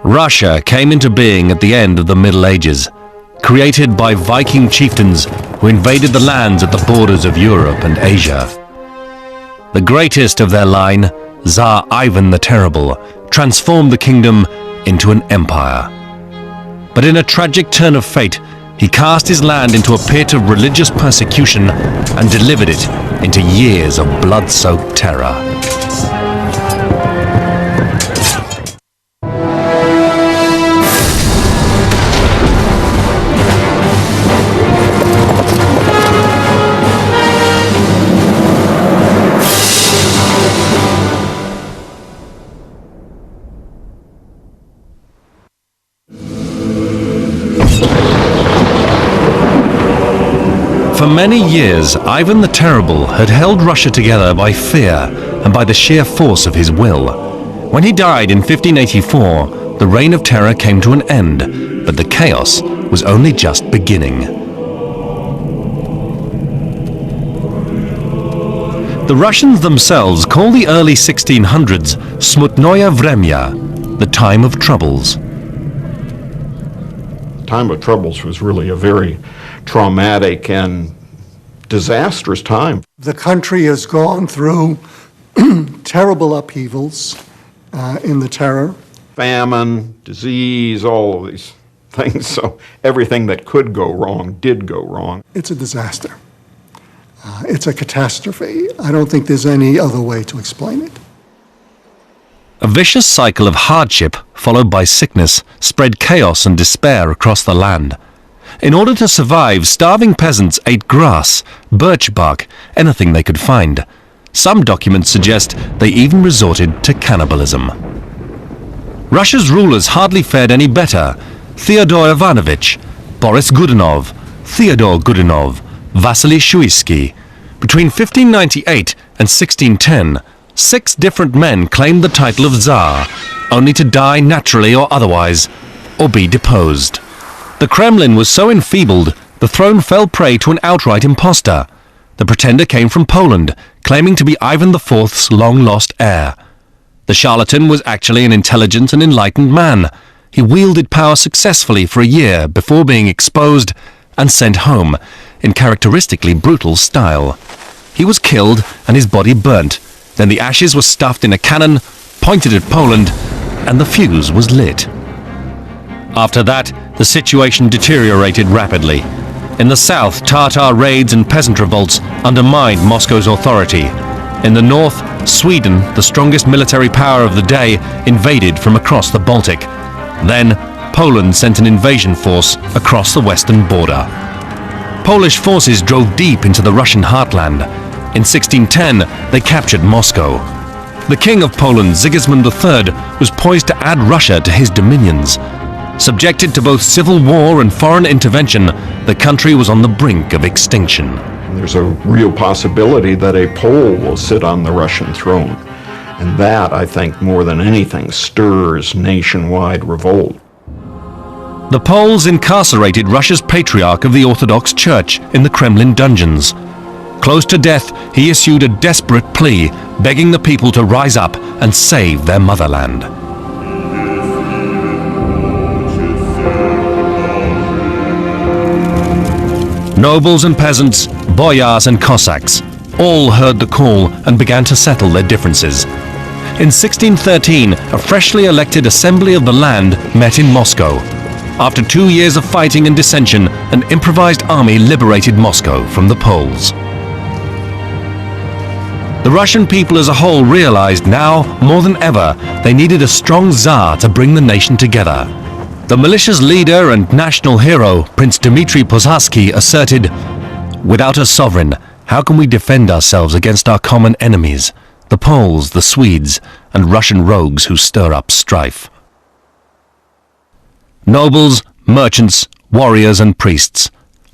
Russia came into being at the end of the Middle Ages, created by Viking chieftains who invaded the lands at the borders of Europe and Asia. The greatest of their line, Tsar Ivan the Terrible, transformed the kingdom into an empire. But in a tragic turn of fate, he cast his land into a pit of religious persecution and delivered it into years of blood-soaked terror. For many years, Ivan the Terrible had held Russia together by fear and by the sheer force of his will. When he died in 1584, the reign of terror came to an end, but the chaos was only just beginning. The Russians themselves call the early 1600s Smutnoye Vremya, the time of troubles. Time of troubles was really a very traumatic and disastrous time. The country has gone through terrible upheavals in the terror. Famine, disease, all of these things. So everything that could go wrong did go wrong. It's a disaster. It's a catastrophe. I don't think there's any other way to explain it. A vicious cycle of hardship, followed by sickness, spread chaos and despair across the land. In order to survive, starving peasants ate grass, birch bark, anything they could find. Some documents suggest they even resorted to cannibalism. Russia's rulers hardly fared any better. Fyodor Ivanovich, Boris Godunov, Theodore Godunov, Vasily Shuisky. Between 1598 and 1610, 6 different men claimed the title of Tsar, only to die naturally or otherwise, or be deposed. The Kremlin was so enfeebled, the throne fell prey to an outright impostor. The pretender came from Poland, claiming to be Ivan IV's long-lost heir. The charlatan was actually an intelligent and enlightened man. He wielded power successfully for a year before being exposed and sent home, in characteristically brutal style. He was killed and his body burnt. Then the ashes were stuffed in a cannon, pointed at Poland, and the fuse was lit. After that, the situation deteriorated rapidly. In the south, Tatar raids and peasant revolts undermined Moscow's authority. In the north, Sweden, the strongest military power of the day, invaded from across the Baltic. Then, Poland sent an invasion force across the western border. Polish forces drove deep into the Russian heartland. In 1610, they captured Moscow. The King of Poland, Sigismund III, was poised to add Russia to his dominions. Subjected to both civil war and foreign intervention, the country was on the brink of extinction. There's a real possibility that a Pole will sit on the Russian throne. And that, I think, more than anything, stirs nationwide revolt. The Poles incarcerated Russia's patriarch of the Orthodox Church in the Kremlin dungeons. Close to death, he issued a desperate plea, begging the people to rise up and save their motherland. Nobles and peasants, boyars and Cossacks, all heard the call and began to settle their differences. In 1613, a freshly elected Assembly of the Land met in Moscow. After 2 years of fighting and dissension, an improvised army liberated Moscow from the Poles. The Russian people as a whole realized now, more than ever, they needed a strong Tsar to bring the nation together. The militia's leader and national hero, Prince Dmitry Posarsky, asserted, "Without a sovereign, how can we defend ourselves against our common enemies, the Poles, the Swedes, and Russian rogues who stir up strife?" Nobles, merchants, warriors, and priests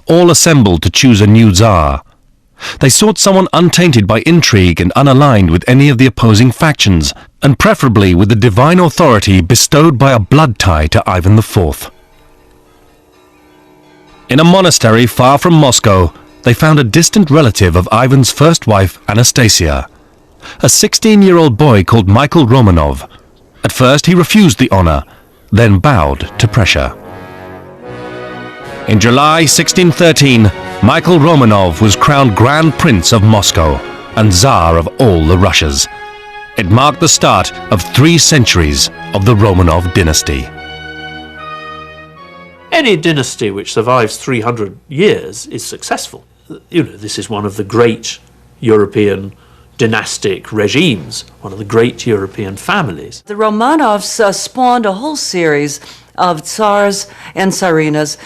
all assembled to choose a new Tsar. They sought someone untainted by intrigue and unaligned with any of the opposing factions, and preferably with the divine authority bestowed by a blood tie to Ivan IV. In a monastery far from Moscow, they found a distant relative of Ivan's first wife, Anastasia, a 16-year-old boy called Michael Romanov. At first he refused the honor. then bowed to pressure. In July 1613, Michael Romanov was crowned Grand Prince of Moscow and Tsar of all the Russias. It marked the start of 3 centuries of the Romanov dynasty. Any dynasty which survives 300 years is successful. This is one of the great European dynastic regimes, one of the great European families. The Romanovs spawned a whole series of Tsars and Tsarinas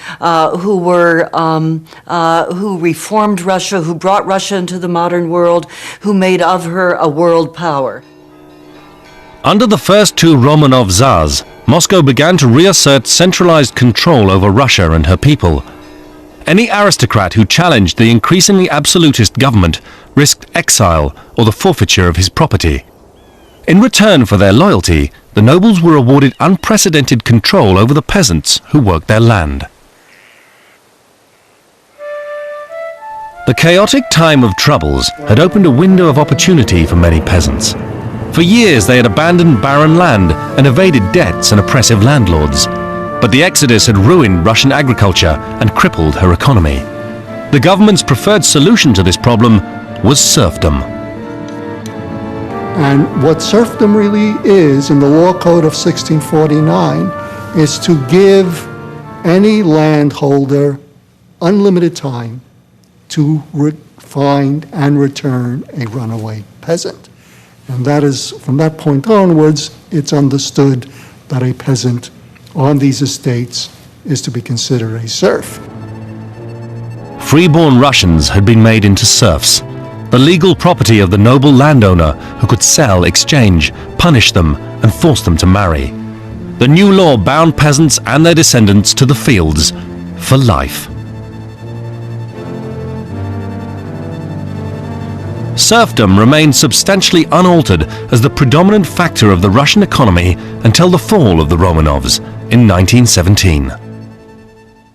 who reformed Russia, who brought Russia into the modern world, who made of her a world power. Under the first 2 Romanov Tsars, Moscow began to reassert centralized control over Russia and her people. Any aristocrat who challenged the increasingly absolutist government risked exile or the forfeiture of his property. In return for their loyalty, the nobles were awarded unprecedented control over the peasants who worked their land. The chaotic time of troubles had opened a window of opportunity for many peasants. For years they had abandoned barren land and evaded debts and oppressive landlords. But the exodus had ruined Russian agriculture and crippled her economy. The government's preferred solution to this problem was serfdom. And what serfdom really is in the Law Code of 1649 is to give any landholder unlimited time to find and return a runaway peasant. And that is, from that point onwards, it's understood that a peasant on these estates is to be considered a serf. Freeborn Russians had been made into serfs, the legal property of the noble landowner who could sell, exchange, punish them, and force them to marry. The new law bound peasants and their descendants to the fields for life. Serfdom remained substantially unaltered as the predominant factor of the Russian economy until the fall of the Romanovs in 1917.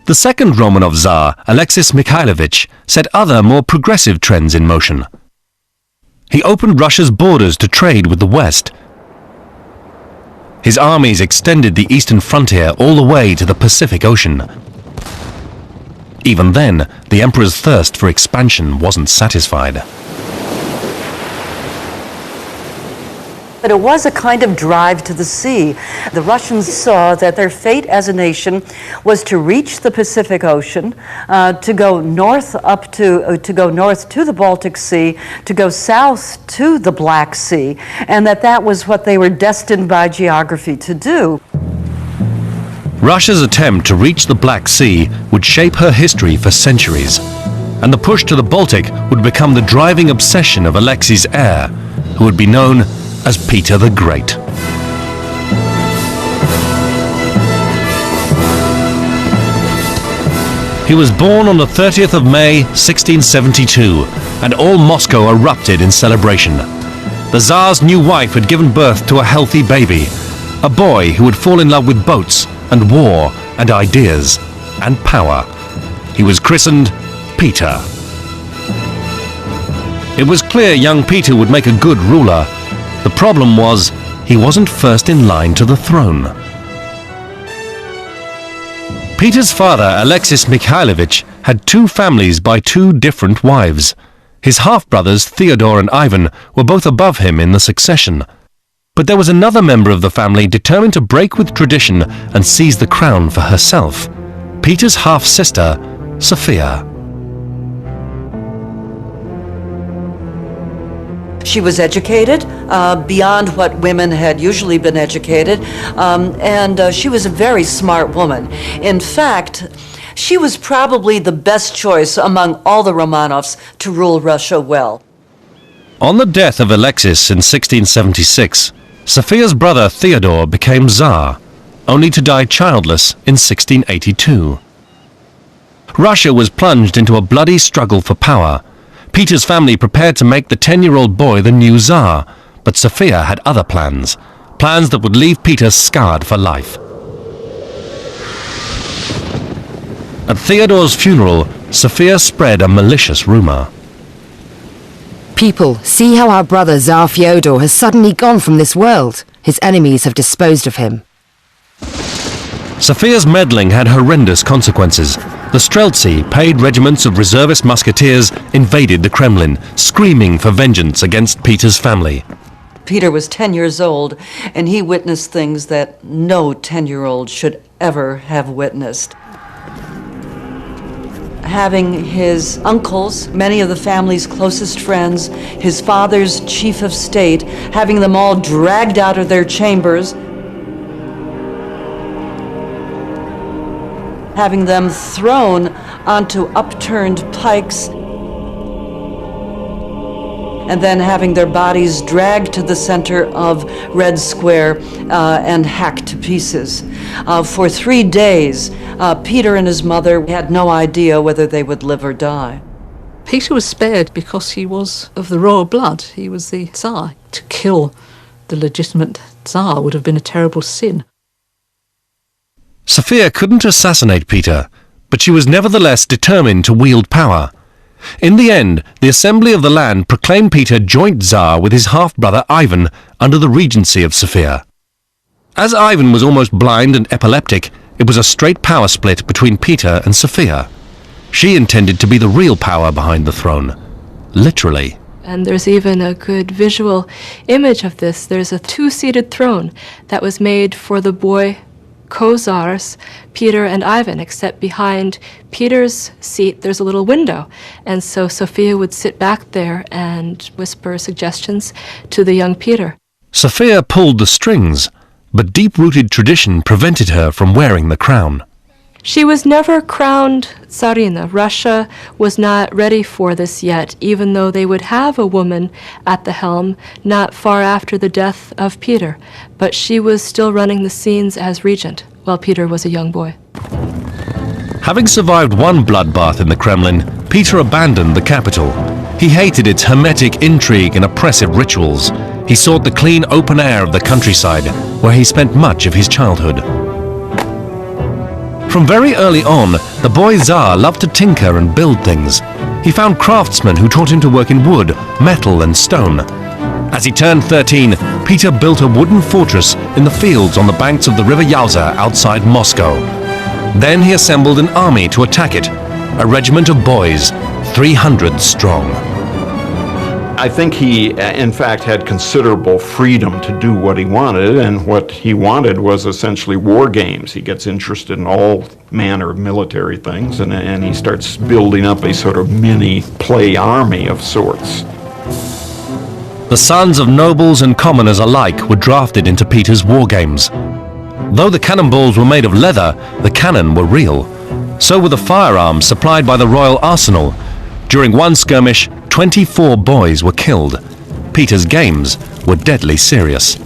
The second Romanov Tsar, Alexis Mikhailovich, set other more progressive trends in motion. He opened Russia's borders to trade with the West. His armies extended the eastern frontier all the way to the Pacific Ocean. Even then, the emperor's thirst for expansion wasn't satisfied. But it was a kind of drive to the sea. The Russians saw that their fate as a nation was to reach the Pacific Ocean, to go north to the Baltic Sea, to go south to the Black Sea, and that was what they were destined by geography to do. Russia's attempt to reach the Black Sea would shape her history for centuries, and the push to the Baltic would become the driving obsession of Alexei's heir, who would be known as Peter the Great. He was born on the 30th of May, 1672, and all Moscow erupted in celebration. The Tsar's new wife had given birth to a healthy baby, a boy who would fall in love with boats and war and ideas and power. He was christened Peter. It was clear young Peter would make a good ruler. The problem was, he wasn't first in line to the throne. Peter's father, Alexis Mikhailovich, had 2 families by 2 different wives. His half-brothers, Theodore and Ivan, were both above him in the succession. But there was another member of the family determined to break with tradition and seize the crown for herself. Peter's half-sister, Sophia. She was educated beyond what women had usually been educated, and she was a very smart woman. In fact, she was probably the best choice among all the Romanovs to rule Russia well. On the death of Alexis in 1676, Sophia's brother Theodore became Tsar, only to die childless in 1682. Russia was plunged into a bloody struggle for power. Peter's family prepared to make the 10-year-old boy the new Tsar, but Sophia had other plans that would leave Peter scarred for life. At Theodore's funeral, Sophia spread a malicious rumor. People, see how our brother Tsar Fyodor has suddenly gone from this world. His enemies have disposed of him. Sophia's meddling had horrendous consequences. The Streltsy, paid regiments of reservist musketeers, invaded the Kremlin, screaming for vengeance against Peter's family. Peter was 10 years old, and he witnessed things that no 10-year-old should ever have witnessed. Having his uncles, many of the family's closest friends, his father's chief of state, having them all dragged out of their chambers, having them thrown onto upturned pikes, and then having their bodies dragged to the center of Red Square and hacked to pieces. For 3 days, Peter and his mother had no idea whether they would live or die. Peter was spared because he was of the royal blood. He was the Tsar. To kill the legitimate Tsar would have been a terrible sin. Sophia couldn't assassinate Peter, but she was nevertheless determined to wield power. In the end, the Assembly of the Land proclaimed Peter joint Tsar with his half-brother Ivan under the regency of Sophia. As Ivan was almost blind and epileptic, it was a straight power split between Peter and Sophia. She intended to be the real power behind the throne. Literally. And there's even a good visual image of this. There's a two-seated throne that was made for the boy co-Tsars, Peter and Ivan, except behind Peter's seat there's a little window. And so Sophia would sit back there and whisper suggestions to the young Peter. Sophia pulled the strings, but deep-rooted tradition prevented her from wearing the crown. She was never crowned Tsarina. Russia was not ready for this yet, even though they would have a woman at the helm not far after the death of Peter. But she was still running the scenes as regent while Peter was a young boy. Having survived one bloodbath in the Kremlin, Peter abandoned the capital. He hated its hermetic intrigue and oppressive rituals. He sought the clean open air of the countryside, where he spent much of his childhood. From very early on, the boy Tsar loved to tinker and build things. He found craftsmen who taught him to work in wood, metal and stone. As he turned 13, Peter built a wooden fortress in the fields on the banks of the river Yauza outside Moscow. Then he assembled an army to attack it, a regiment of boys, 300 strong. I think he, in fact, had considerable freedom to do what he wanted, and what he wanted was essentially war games. He gets interested in all manner of military things, and he starts building up a sort of mini play army of sorts. The sons of nobles and commoners alike were drafted into Peter's war games. Though the cannonballs were made of leather, the cannon were real. So were the firearms supplied by the royal arsenal. During one skirmish, 24 boys were killed. Peter's games were deadly serious.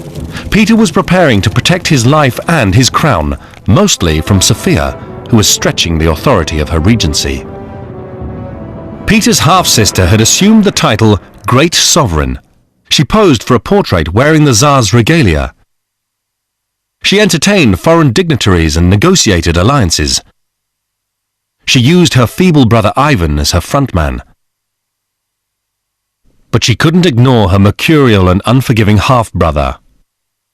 Peter was preparing to protect his life and his crown, mostly from Sophia, who was stretching the authority of her regency. Peter's half-sister had assumed the title Great Sovereign. She posed for a portrait wearing the Tsar's regalia. She entertained foreign dignitaries and negotiated alliances. She used her feeble brother Ivan as her frontman. But she couldn't ignore her mercurial and unforgiving half-brother.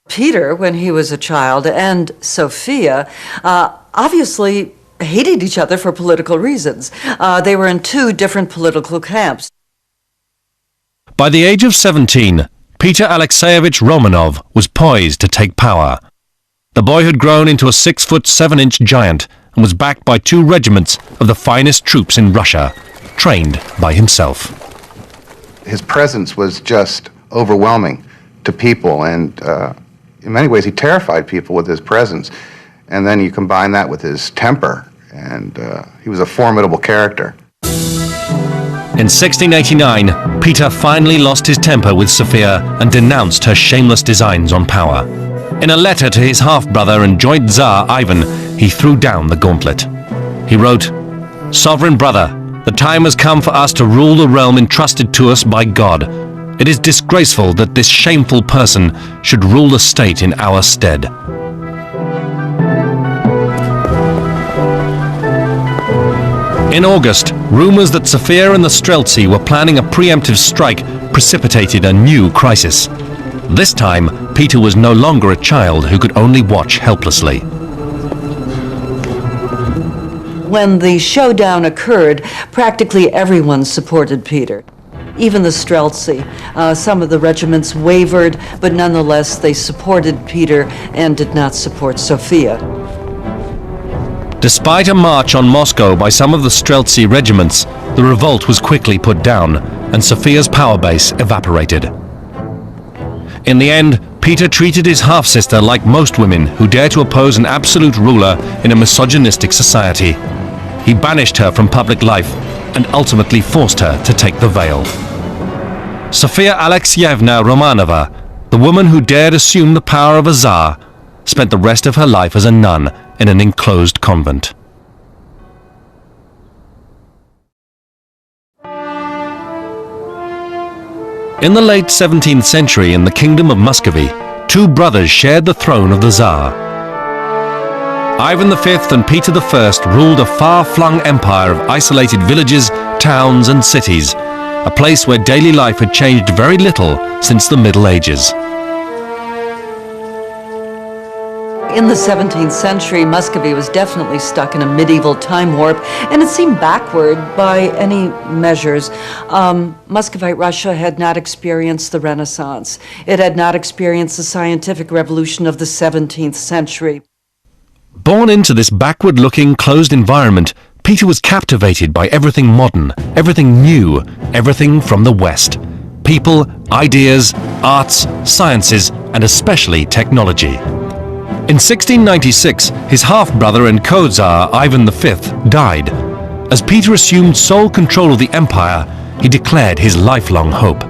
Peter, when he was a child, and Sophia, obviously hated each other for political reasons. They were in two different political camps. By the age of 17, Peter Alexeyevich Romanov was poised to take power. The boy had grown into a 6'7" giant and was backed by 2 regiments of the finest troops in Russia, trained by himself. His presence was just overwhelming to people, and in many ways he terrified people with his presence. And then you combine that with his temper, and he was a formidable character. In 1689, Peter finally lost his temper with Sophia and denounced her shameless designs on power. In a letter to his half-brother and joint Tsar Ivan, he threw down the gauntlet. He wrote, "Sovereign brother, the time has come for us to rule the realm entrusted to us by God. It is disgraceful that this shameful person should rule the state in our stead." In August, rumors that Sophia and the Streltsy were planning a preemptive strike precipitated a new crisis. This time, Peter was no longer a child who could only watch helplessly. When the showdown occurred, practically everyone supported Peter. Even the Streltsy. Some of the regiments wavered, but nonetheless they supported Peter and did not support Sofia. Despite a march on Moscow by some of the Streltsy regiments, the revolt was quickly put down, and Sofia's power base evaporated. In the end, Peter treated his half-sister like most women who dare to oppose an absolute ruler in a misogynistic society. He banished her from public life and ultimately forced her to take the veil. Sofia Alexeyevna Romanova, the woman who dared assume the power of a Tsar, spent the rest of her life as a nun in an enclosed convent. In the late 17th century, in the Kingdom of Muscovy, two brothers shared the throne of the Tsar. Ivan V and Peter I ruled a far-flung empire of isolated villages, towns and cities, a place where daily life had changed very little since the Middle Ages. In the 17th century, Muscovy was definitely stuck in a medieval time warp, and it seemed backward by any measures. Muscovite Russia had not experienced the Renaissance. It had not experienced the scientific revolution of the 17th century. Born into this backward-looking, closed environment, Peter was captivated by everything modern, everything new, everything from the West. People, ideas, arts, sciences, and especially technology. In 1696, his half-brother and co-Tsar Ivan V died. As Peter assumed sole control of the empire, he declared his lifelong hope: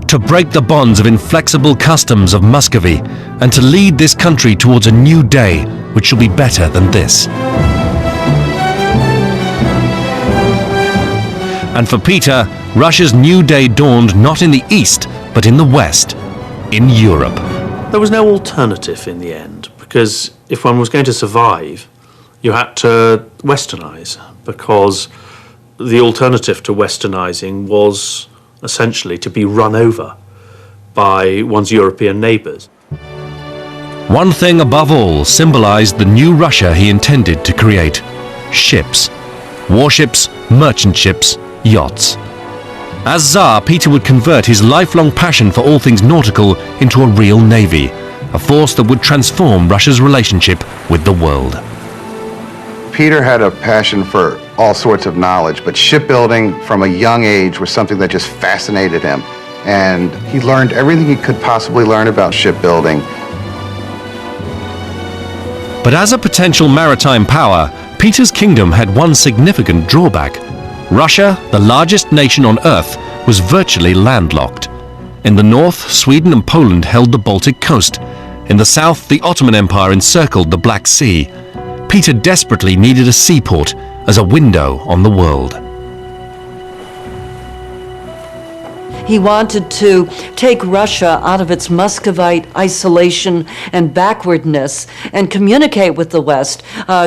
to break the bonds of inflexible customs of Muscovy and to lead this country towards a new day which shall be better than this. And for Peter, Russia's new day dawned not in the east, but in the west, in Europe. There was no alternative in the end, because if one was going to survive, you had to westernize, because the alternative to westernizing was essentially to be run over by one's European neighbors. One thing above all symbolized the new Russia he intended to create: ships. Warships, merchant ships, yachts. As Tsar, Peter would convert his lifelong passion for all things nautical into a real navy, a force that would transform Russia's relationship with the world. Peter had a passion for all sorts of knowledge, but shipbuilding from a young age was something that just fascinated him. And he learned everything he could possibly learn about shipbuilding. But as a potential maritime power, Peter's kingdom had one significant drawback. Russia, the largest nation on Earth, was virtually landlocked. In the north, Sweden and Poland held the Baltic coast. In the south, the Ottoman Empire encircled the Black Sea. Peter desperately needed a seaport as a window on the world. He wanted to take Russia out of its Muscovite isolation and backwardness and communicate with the West,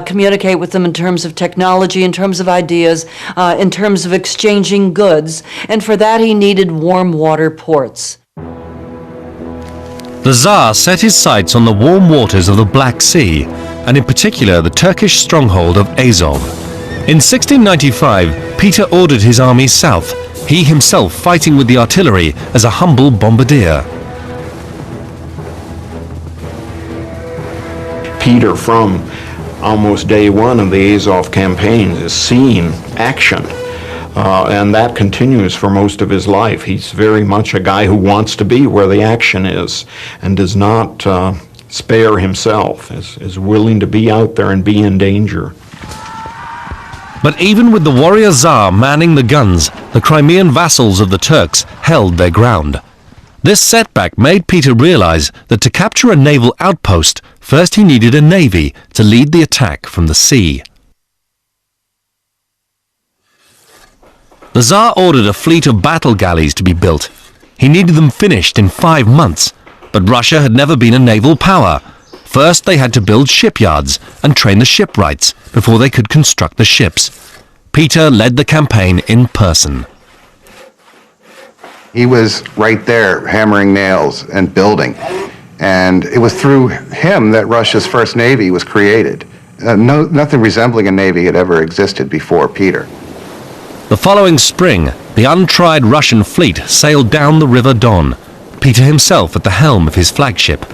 communicate with them in terms of technology, in terms of ideas, in terms of exchanging goods, and for that he needed warm water ports. The Tsar set his sights on the warm waters of the Black Sea, and in particular the Turkish stronghold of Azov. In 1695, Peter ordered his army south, he himself fighting with the artillery as a humble bombardier. Peter, from almost day one of the Azov campaigns, is seeing action. And that continues for most of his life. He's very much a guy who wants to be where the action is and does not spare himself, is willing to be out there and be in danger. But even with the warrior Tsar manning the guns, the Crimean vassals of the Turks held their ground. This setback made Peter realize that to capture a naval outpost, first he needed a navy to lead the attack from the sea. The Tsar ordered a fleet of battle galleys to be built. He needed them finished in 5 months, but Russia had never been a naval power. First, they had to build shipyards and train the shipwrights before they could construct the ships. Peter led the campaign in person. He was right there hammering nails and building. And it was through him that Russia's first navy was created. Nothing resembling a navy had ever existed before Peter. The following spring, the untried Russian fleet sailed down the River Don, Peter himself at the helm of his flagship.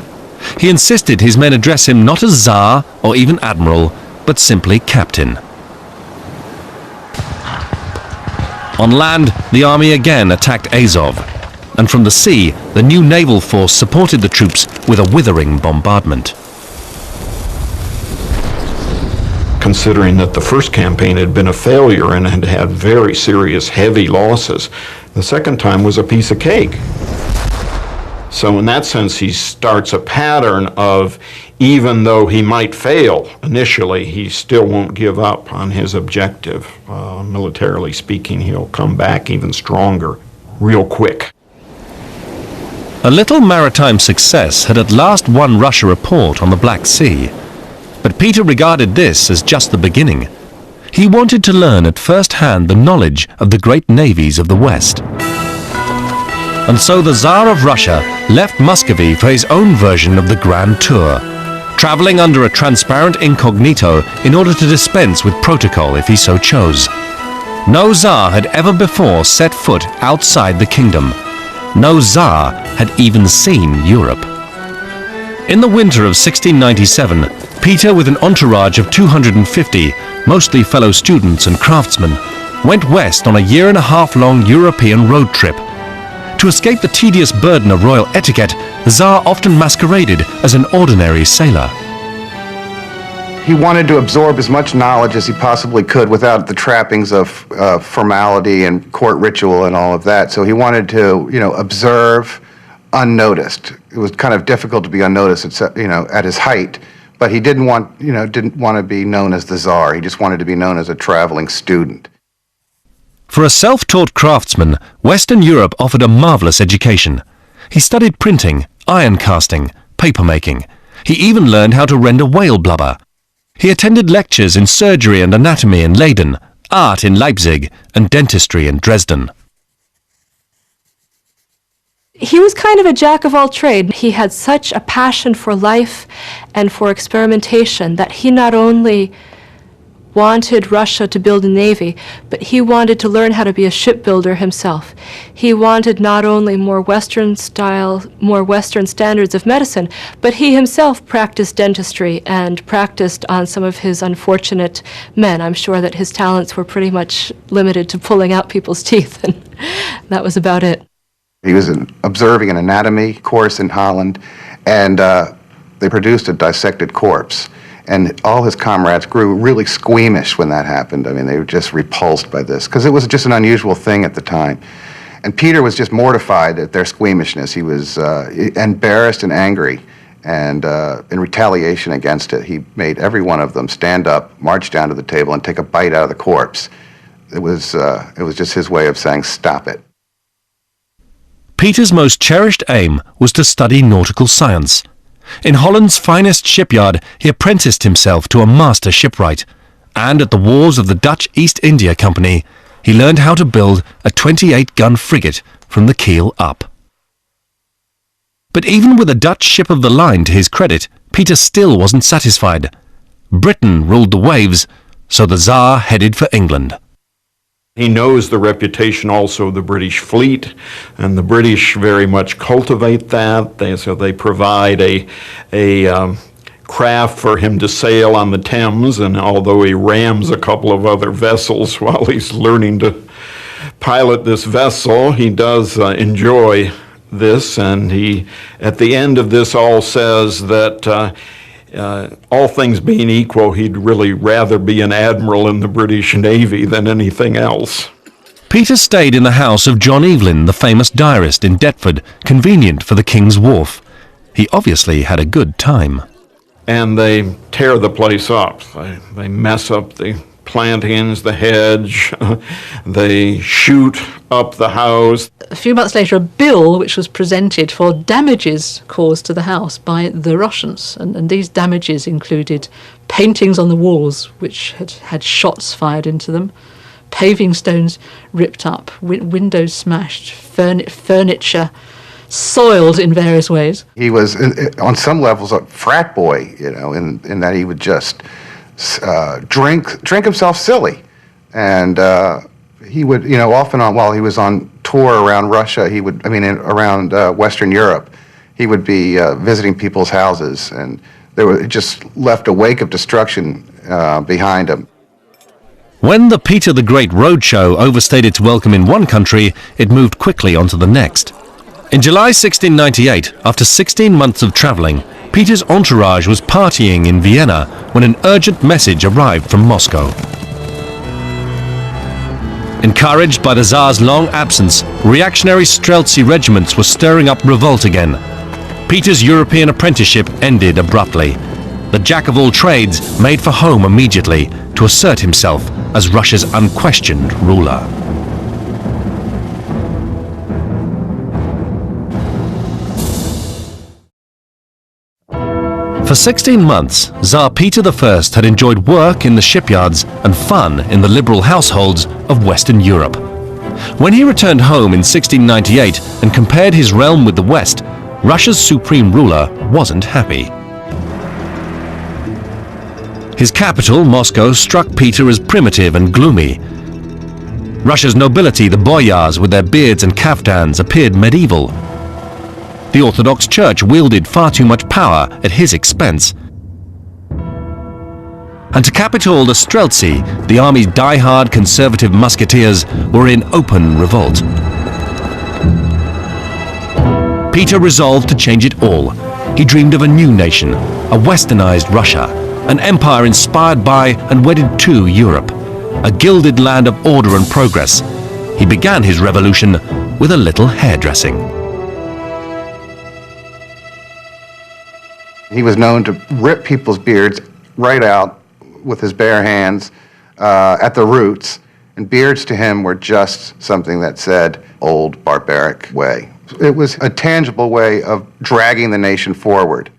He insisted his men address him not as Tsar or even Admiral, but simply Captain. On land, the army again attacked Azov, and from the sea, the new naval force supported the troops with a withering bombardment. Considering that the first campaign had been a failure and had had very serious, heavy losses, the second time was a piece of cake. So in that sense, he starts a pattern of, even though he might fail initially, he still won't give up on his objective. Militarily speaking, he'll come back even stronger, real quick. A little maritime success had at last won Russia a port on the Black Sea. But Peter regarded this as just the beginning. He wanted to learn at first hand the knowledge of the great navies of the West. And so the Tsar of Russia left Muscovy for his own version of the Grand Tour, traveling under a transparent incognito in order to dispense with protocol if he so chose. No Tsar had ever before set foot outside the kingdom. No Tsar had even seen Europe. In the winter of 1697, Peter, with an entourage of 250, mostly fellow students and craftsmen, went west on a year-and-a-half-long European road trip. To escape the tedious burden of royal etiquette, the Tsar often masqueraded as an ordinary sailor. He wanted to absorb as much knowledge as he possibly could without the trappings of formality and court ritual and all of that. So he wanted to, observe unnoticed. It was kind of difficult to be unnoticed, at his height. But he didn't want to be known as the Tsar. He just wanted to be known as a traveling student. For a self-taught craftsman, Western Europe offered a marvelous education. He studied printing, iron casting, papermaking. He even learned how to render whale blubber. He attended lectures in surgery and anatomy in Leyden, art in Leipzig, and dentistry in Dresden. He was kind of a jack of all trades. He had such a passion for life and for experimentation that he not only wanted Russia to build a navy, but he wanted to learn how to be a shipbuilder himself. He wanted not only more Western style, more Western standards of medicine, but he himself practiced dentistry and practiced on some of his unfortunate men. I'm sure that his talents were pretty much limited to pulling out people's teeth, and that was about it. He was observing an anatomy course in Holland, and they produced a dissected corpse. And all his comrades grew really squeamish when that happened. I mean, they were just repulsed by this, because it was just an unusual thing at the time. And Peter was just mortified at their squeamishness. He was embarrassed and angry, and in retaliation against it, he made every one of them stand up, march down to the table, and take a bite out of the corpse. It was just his way of saying, "Stop it." Peter's most cherished aim was to study nautical science. In Holland's finest shipyard, he apprenticed himself to a master shipwright, and at the wharves of the Dutch East India Company, he learned how to build a 28-gun frigate from the keel up. But even with a Dutch ship of the line to his credit, Peter still wasn't satisfied. Britain ruled the waves, so the Tsar headed for England. He knows the reputation also of the British fleet, and the British very much cultivate that. So they provide a craft for him to sail on the Thames, and although he rams a couple of other vessels while he's learning to pilot this vessel, he does enjoy this, and he, at the end of this, all says that all things being equal, he'd really rather be an admiral in the British Navy than anything else. Peter stayed in the house of John Evelyn, the famous diarist in Deptford, convenient for the King's Wharf. He obviously had a good time. And they tear the place up. They mess up the plantings, the hedge, they shoot up the house. A few months later, a bill which was presented for damages caused to the house by the Russians, and these damages included paintings on the walls which had shots fired into them, paving stones ripped up, windows smashed, furniture soiled in various ways. He was, on some levels, a frat boy, in that he would just drink himself silly. And he would, off and on, while he was on tour around Russia, around Western Europe, he would be visiting people's houses, and it just left a wake of destruction behind him. When the Peter the Great Roadshow overstayed its welcome in one country, it moved quickly onto the next. In July 1698, after 16 months of travelling, Peter's entourage was partying in Vienna when an urgent message arrived from Moscow. Encouraged by the Tsar's long absence, reactionary Streltsy regiments were stirring up revolt again. Peter's European apprenticeship ended abruptly. The jack of all trades made for home immediately to assert himself as Russia's unquestioned ruler. For 16 months, Tsar Peter I had enjoyed work in the shipyards and fun in the liberal households of Western Europe. When he returned home in 1698 and compared his realm with the West, Russia's supreme ruler wasn't happy. His capital, Moscow, struck Peter as primitive and gloomy. Russia's nobility, the boyars with their beards and kaftans, appeared medieval. The Orthodox Church wielded far too much power at his expense. And to cap it all, the Streltsy, the army's die-hard conservative musketeers, were in open revolt. Peter resolved to change it all. He dreamed of a new nation, a westernized Russia, an empire inspired by and wedded to Europe, a gilded land of order and progress. He began his revolution with a little hairdressing. He was known to rip people's beards right out with his bare hands at the roots, and beards to him were just something that said old barbaric way. It was a tangible way of dragging the nation forward.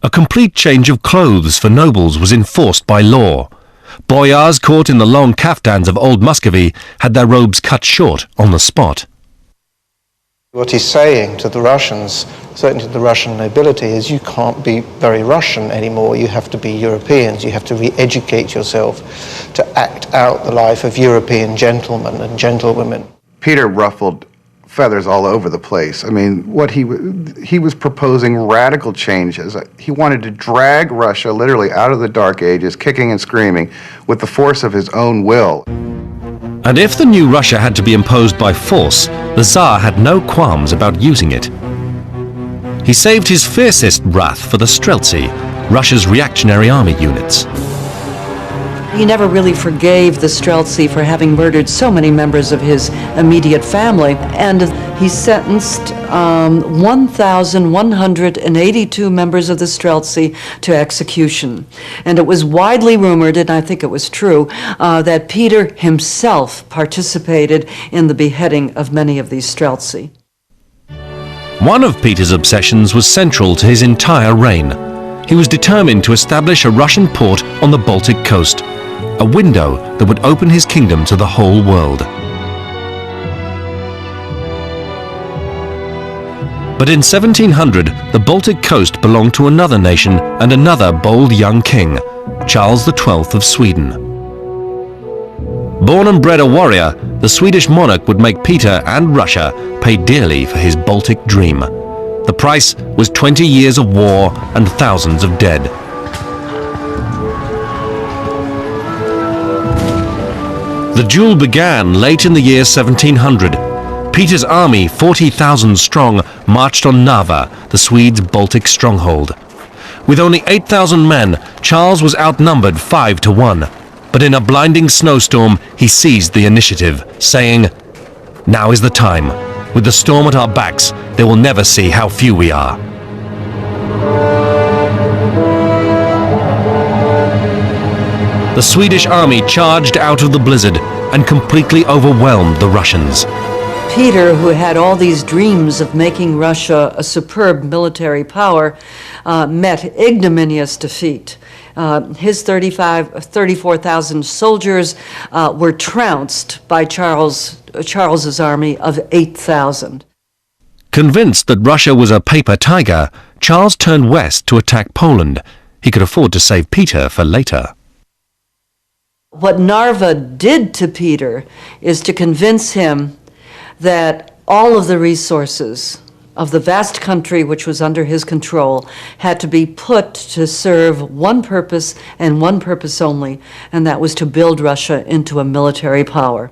A complete change of clothes for nobles was enforced by law. Boyars caught in the long kaftans of old Muscovy had their robes cut short on the spot. What he's saying to the Russians, certainly to the Russian nobility, is you can't be very Russian anymore. You have to be Europeans. You have to re-educate yourself to act out the life of European gentlemen and gentlewomen. Peter ruffled feathers all over the place. I mean, what he was proposing radical changes. He wanted to drag Russia literally out of the Dark Ages, kicking and screaming, with the force of his own will. And if the new Russia had to be imposed by force, the Tsar had no qualms about using it. He saved his fiercest wrath for the Streltsy, Russia's reactionary army units. He never really forgave the Streltsy for having murdered so many members of his immediate family, and he sentenced 1,182 members of the Streltsy to execution. And it was widely rumored, and I think it was true, that Peter himself participated in the beheading of many of these Streltsy. One of Peter's obsessions was central to his entire reign. He was determined to establish a Russian port on the Baltic coast, a window that would open his kingdom to the whole world. But in 1700, the Baltic coast belonged to another nation and another bold young king, Charles XII of Sweden. Born and bred a warrior, the Swedish monarch would make Peter and Russia pay dearly for his Baltic dream. The price was 20 years of war and thousands of dead. The duel began late in the year 1700. Peter's army, 40,000 strong, marched on Narva, the Swedes' Baltic stronghold. With only 8,000 men, Charles was outnumbered 5 to 1. But in a blinding snowstorm, he seized the initiative, saying, "Now is the time. With the storm at our backs, they will never see how few we are." The Swedish army charged out of the blizzard and completely overwhelmed the Russians. Peter, who had all these dreams of making Russia a superb military power, met ignominious defeat. His 34,000 soldiers were trounced by Charles's army of 8,000. Convinced that Russia was a paper tiger, Charles turned west to attack Poland. He could afford to save Peter for later. What Narva did to Peter is to convince him that all of the resources of the vast country which was under his control had to be put to serve one purpose and one purpose only, and that was to build Russia into a military power.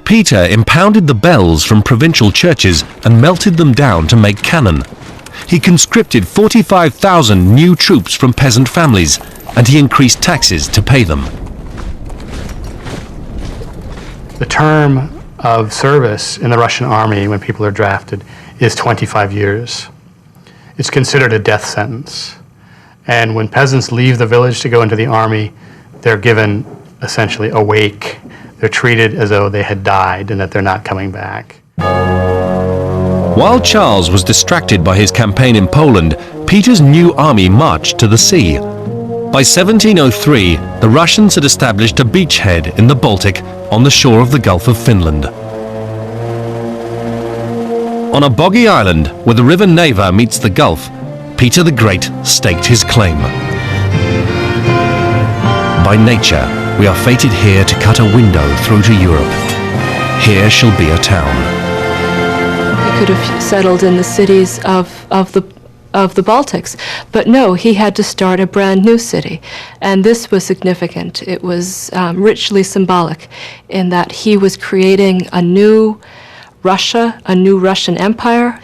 Peter impounded the bells from provincial churches and melted them down to make cannon. He conscripted 45,000 new troops from peasant families, and he increased taxes to pay them. The term of service in the Russian army when people are drafted is 25 years. It's considered a death sentence. And when peasants leave the village to go into the army, they're given essentially a wake. They're treated as though they had died and that they're not coming back. While Charles was distracted by his campaign in Poland, Peter's new army marched to the sea. By 1703, the Russians had established a beachhead in the Baltic on the shore of the Gulf of Finland. On a boggy island where the river Neva meets the Gulf, Peter the Great staked his claim. By nature, we are fated here to cut a window through to Europe. Here shall be a town. He could have settled in the cities of the Baltics, but no, he had to start a brand new city, and this was significant. It was richly symbolic in that he was creating a new Russia, a new Russian empire,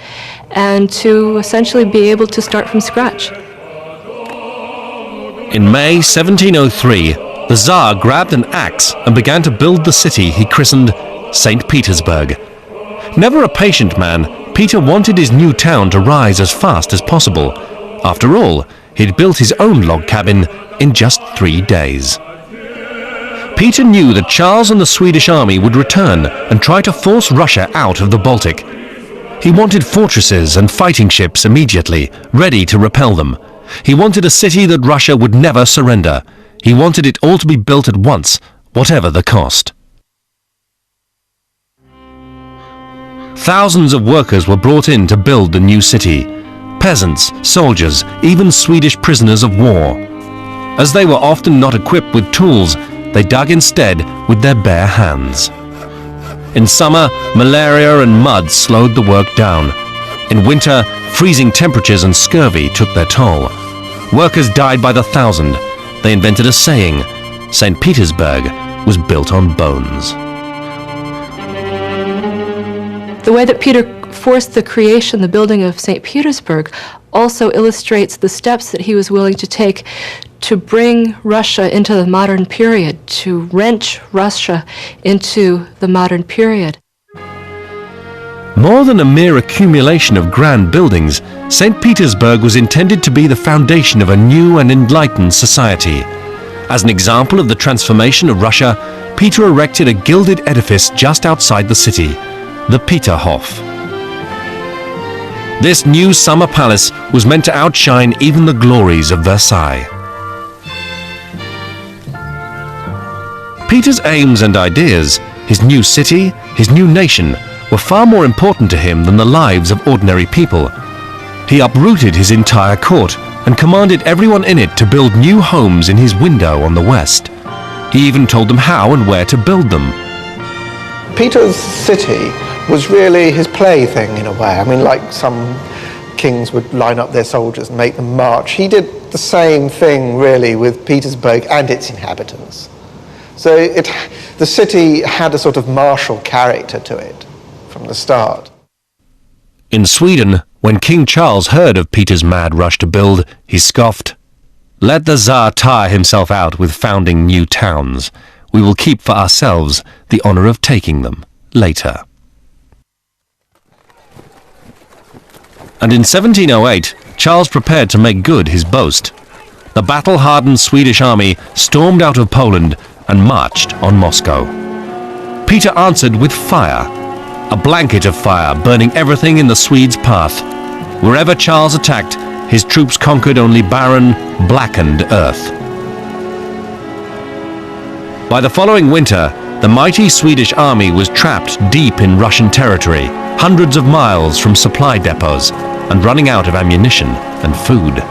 and to essentially be able to start from scratch. In May 1703, the Tsar grabbed an axe and began to build the city he christened St. Petersburg. Never a patient man, Peter wanted his new town to rise as fast as possible. After all, he'd built his own log cabin in just 3 days. Peter knew that Charles and the Swedish army would return and try to force Russia out of the Baltic. He wanted fortresses and fighting ships immediately, ready to repel them. He wanted a city that Russia would never surrender. He wanted it all to be built at once, whatever the cost. Thousands of workers were brought in to build the new city. Peasants, soldiers, even Swedish prisoners of war. As they were often not equipped with tools, they dug instead with their bare hands. In summer, malaria and mud slowed the work down. In winter, freezing temperatures and scurvy took their toll. Workers died by the thousand. They invented a saying, St. Petersburg was built on bones. The way that Peter forced the creation, the building of St. Petersburg, also illustrates the steps that he was willing to take to bring Russia into the modern period, to wrench Russia into the modern period. More than a mere accumulation of grand buildings, St. Petersburg was intended to be the foundation of a new and enlightened society. As an example of the transformation of Russia, Peter erected a gilded edifice just outside the city, the Peterhof. This new summer palace was meant to outshine even the glories of Versailles. Peter's aims and ideas, his new city, his new nation, were far more important to him than the lives of ordinary people. He uprooted his entire court and commanded everyone in it to build new homes in his window on the west. He even told them how and where to build them. Peter's city was really his plaything in a way. I mean, like some kings would line up their soldiers and make them march. He did the same thing really with Petersburg and its inhabitants. So the city had a sort of martial character to it from the start. In Sweden, when King Charles heard of Peter's mad rush to build, he scoffed, "Let the Tsar tire himself out with founding new towns. We will keep for ourselves the honor of taking them later." And in 1708, Charles prepared to make good his boast. The battle-hardened Swedish army stormed out of Poland and marched on Moscow. Peter answered with fire, a blanket of fire burning everything in the Swedes' path. Wherever Charles attacked, his troops conquered only barren, blackened earth. By the following winter, the mighty Swedish army was trapped deep in Russian territory, hundreds of miles from supply depots, and running out of ammunition and food.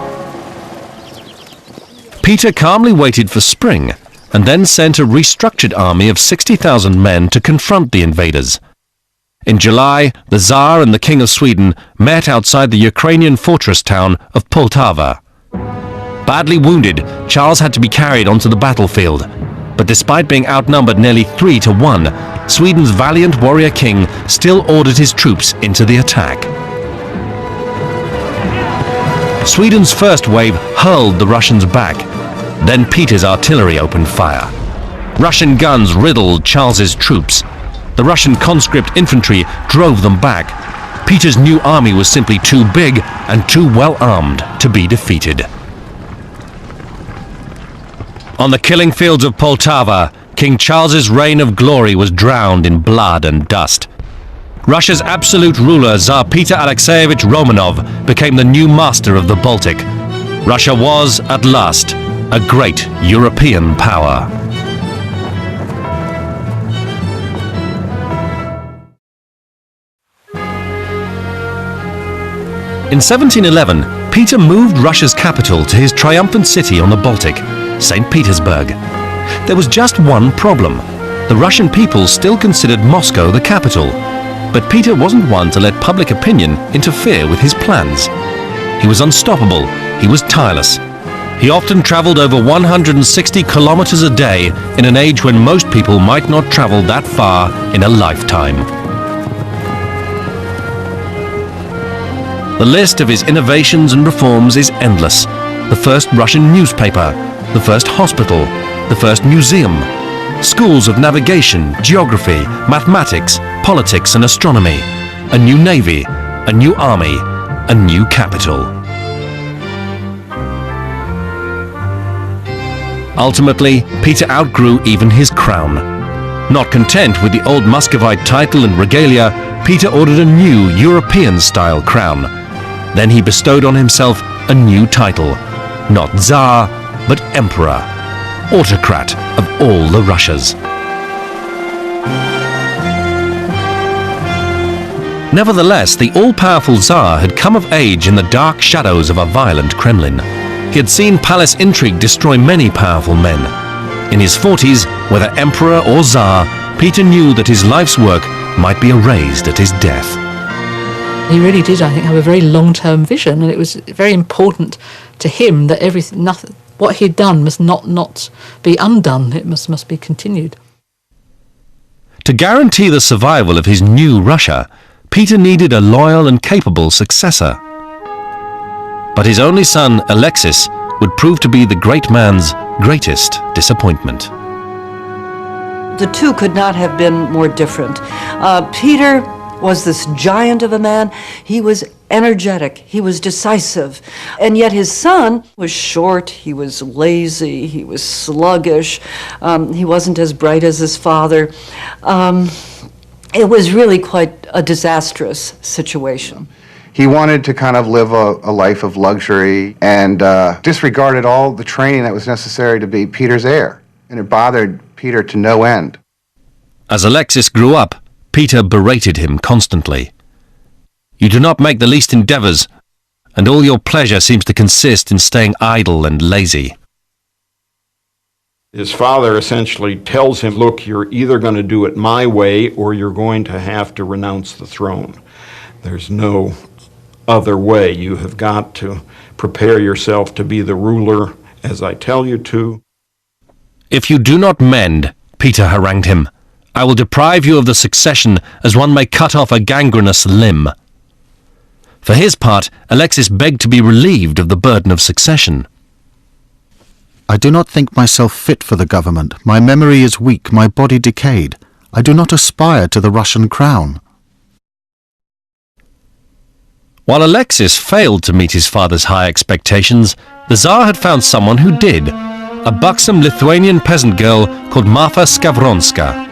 Peter calmly waited for spring and then sent a restructured army of 60,000 men to confront the invaders. In July, the Tsar and the King of Sweden met outside the Ukrainian fortress town of Poltava. Badly wounded, Charles had to be carried onto the battlefield. But despite being outnumbered nearly 3 to 1, Sweden's valiant warrior king still ordered his troops into the attack. Sweden's first wave hurled the Russians back. Then Peter's artillery opened fire. Russian guns riddled Charles's troops. The Russian conscript infantry drove them back. Peter's new army was simply too big and too well armed to be defeated. On the killing fields of Poltava, King Charles's reign of glory was drowned in blood and dust. Russia's absolute ruler, Tsar Peter Alexeyevich Romanov, became the new master of the Baltic. Russia was, at last, a great European power. In 1711, Peter moved Russia's capital to his triumphant city on the Baltic, St. Petersburg. There was just one problem. The Russian people still considered Moscow the capital, but Peter wasn't one to let public opinion interfere with his plans. He was unstoppable. He was tireless. He often traveled over 160 kilometers a day in an age when most people might not travel that far in a lifetime. The list of his innovations and reforms is endless. The first Russian newspaper, the first hospital, the first museum, schools of navigation, geography, mathematics, politics and astronomy, a new navy, a new army, a new capital. Ultimately, Peter outgrew even his crown. Not content with the old Muscovite title and regalia, Peter ordered a new European-style crown. Then he bestowed on himself a new title, not Tsar, but Emperor, autocrat of all the Russias. Nevertheless, the all-powerful Tsar had come of age in the dark shadows of a violent Kremlin. He had seen palace intrigue destroy many powerful men. In his 40s, whether Emperor or Tsar, Peter knew that his life's work might be erased at his death. He really did, I think, have a very long-term vision, and it was very important to him that what he'd done must not be undone. It must be continued. To guarantee the survival of his new Russia, Peter needed a loyal and capable successor. But his only son, Alexis, would prove to be the great man's greatest disappointment. The two could not have been more different. Peter was this giant of a man. He was energetic, he was decisive, and yet his son was short, he was lazy, he was sluggish, he wasn't as bright as his father. It was really quite a disastrous situation. He wanted to kind of live a life of luxury and disregarded all the training that was necessary to be Peter's heir, and it bothered Peter to no end. As Alexis grew up, Peter berated him constantly. You do not make the least endeavours, and all your pleasure seems to consist in staying idle and lazy. His father essentially tells him, look, you're either going to do it my way or you're going to have to renounce the throne. There's no other way. You have got to prepare yourself to be the ruler as I tell you to. If you do not mend, Peter harangued him, I will deprive you of the succession as one may cut off a gangrenous limb. For his part, Alexis begged to be relieved of the burden of succession. I do not think myself fit for the government. My memory is weak, my body decayed. I do not aspire to the Russian crown. While Alexis failed to meet his father's high expectations, the Tsar had found someone who did, a buxom Lithuanian peasant girl called Marfa Skavronska.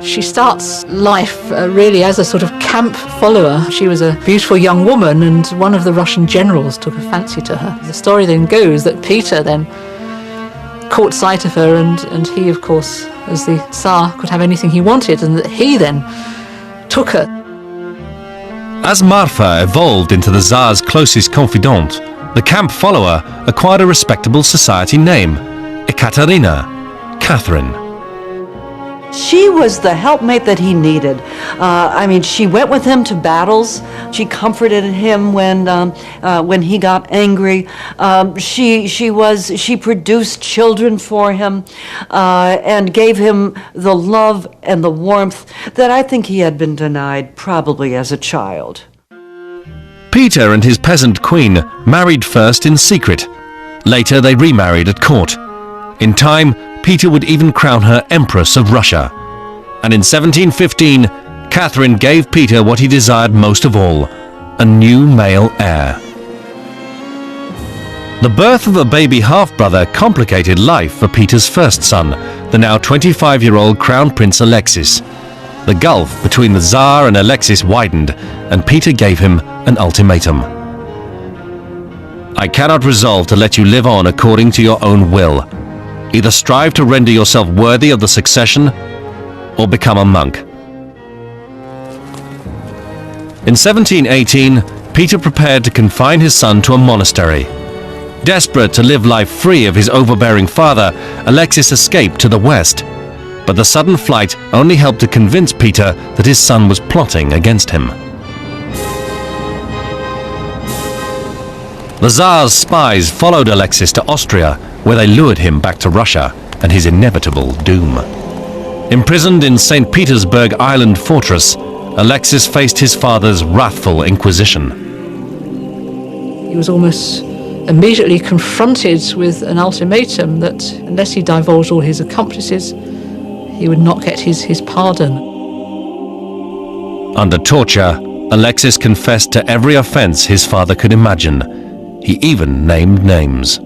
She starts life really as a sort of camp follower. She was a beautiful young woman, and one of the Russian generals took a fancy to her. The story then goes that Peter then caught sight of her, and he, of course, as the Tsar, could have anything he wanted, and that he then took her. As Marfa evolved into the Tsar's closest confidant, The camp follower acquired a respectable society name, Ekaterina, Catherine. She was the helpmate that he needed. She went with him to battles. She comforted him when he got angry. She produced children for him and gave him the love and the warmth that I think he had been denied probably as a child. Peter and his peasant queen married first in secret. Later they remarried at court. In time, Peter would even crown her Empress of Russia. And in 1715, Catherine gave Peter what he desired most of all, a new male heir. The birth of a baby half-brother complicated life for Peter's first son, the now 25-year-old Crown Prince Alexis. The gulf between the Tsar and Alexis widened, and Peter gave him an ultimatum. I cannot resolve to let you live on according to your own will. Either strive to render yourself worthy of the succession, or become a monk. In 1718, Peter prepared to confine his son to a monastery. Desperate to live life free of his overbearing father, Alexis escaped to the west. But the sudden flight only helped to convince Peter that his son was plotting against him. The Tsar's spies followed Alexis to Austria, where they lured him back to Russia and his inevitable doom. Imprisoned in St. Petersburg Island fortress, Alexis faced his father's wrathful inquisition. He was almost immediately confronted with an ultimatum that unless he divulged all his accomplices, he would not get his pardon. Under torture, Alexis confessed to every offense his father could imagine. He even named names.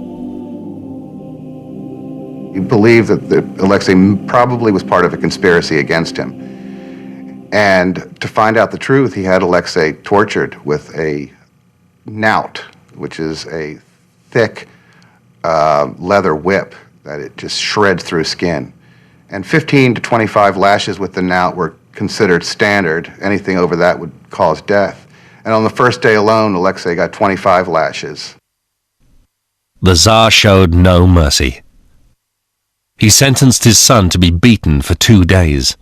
He believed that Alexei probably was part of a conspiracy against him. And to find out the truth, he had Alexei tortured with a knout, which is a thick leather whip that it just shreds through skin. And 15 to 25 lashes with the knout were considered standard. Anything over that would cause death. And on the first day alone, Alexei got 25 lashes. The Tsar showed no mercy. He sentenced his son to be beaten for 2 days.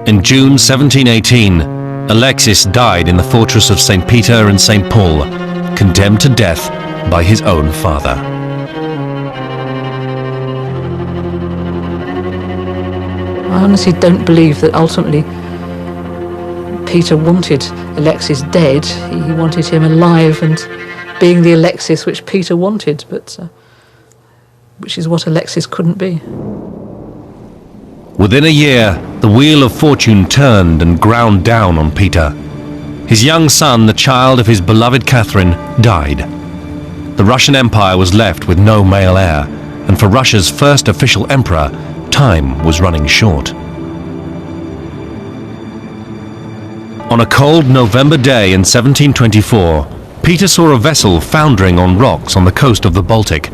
In June 1718, Alexis died in the fortress of St. Peter and St. Paul, condemned to death by his own father. I honestly don't believe that ultimately Peter wanted Alexis dead. He wanted him alive and being the Alexis which Peter wanted, but which is what Alexis couldn't be. Within a year, the wheel of fortune turned and ground down on Peter. His young son, the child of his beloved Catherine, died. The Russian Empire was left with no male heir, and for Russia's first official emperor, time was running short. On a cold November day in 1724, Peter saw a vessel foundering on rocks on the coast of the Baltic.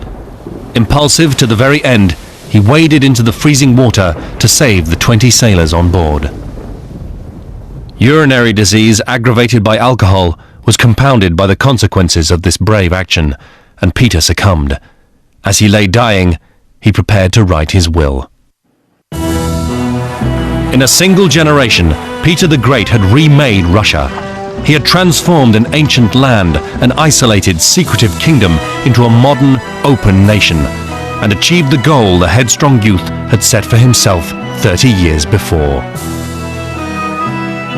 Impulsive to the very end, he waded into the freezing water to save the 20 sailors on board. Urinary disease aggravated by alcohol was compounded by the consequences of this brave action, and Peter succumbed. As he lay dying, he prepared to write his will. In a single generation, Peter the Great had remade Russia. He had transformed an ancient land, an isolated, secretive kingdom, into a modern, open nation, and achieved the goal the headstrong youth had set for himself 30 years before.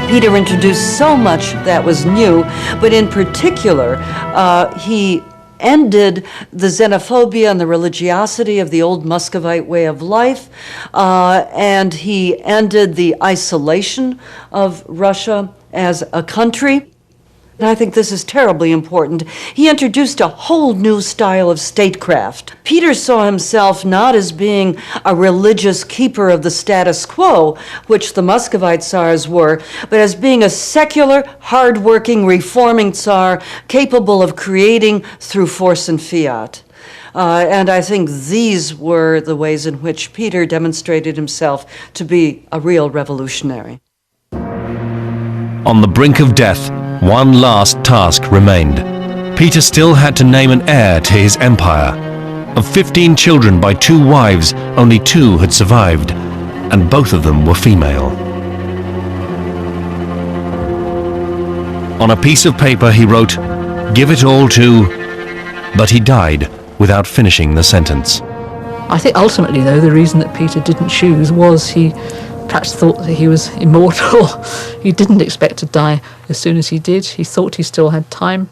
Peter introduced so much that was new, but in particular, he ended the xenophobia and the religiosity of the old Muscovite way of life, and he ended the isolation of Russia as a country. And I think this is terribly important. He introduced a whole new style of statecraft. Peter saw himself not as being a religious keeper of the status quo, which the Muscovite Tsars were, but as being a secular, hard-working, reforming Tsar capable of creating through force and fiat. And I think these were the ways in which Peter demonstrated himself to be a real revolutionary. On the brink of death, One last task remained. Peter still had to name an heir to his empire. Of 15 children by 2 wives, only 2 had survived, and both of them were female. On a piece of paper he wrote, "Give it all to..." But he died without finishing the sentence. I think ultimately, though, the reason that Peter didn't choose was he perhaps thought that he was immortal. He didn't expect to die as soon as he did. He thought he still had time.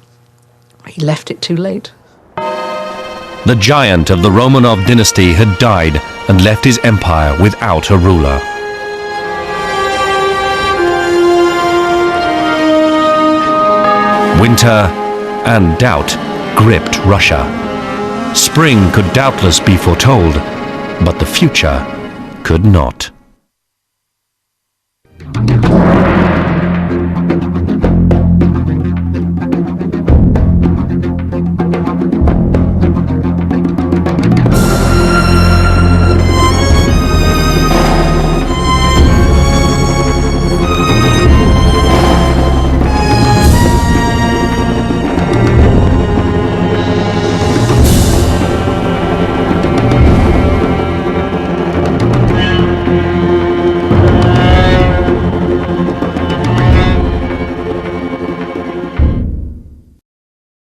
He left it too late. The giant of the Romanov dynasty had died and left his empire without a ruler. Winter and doubt gripped Russia. Spring could doubtless be foretold, but the future could not.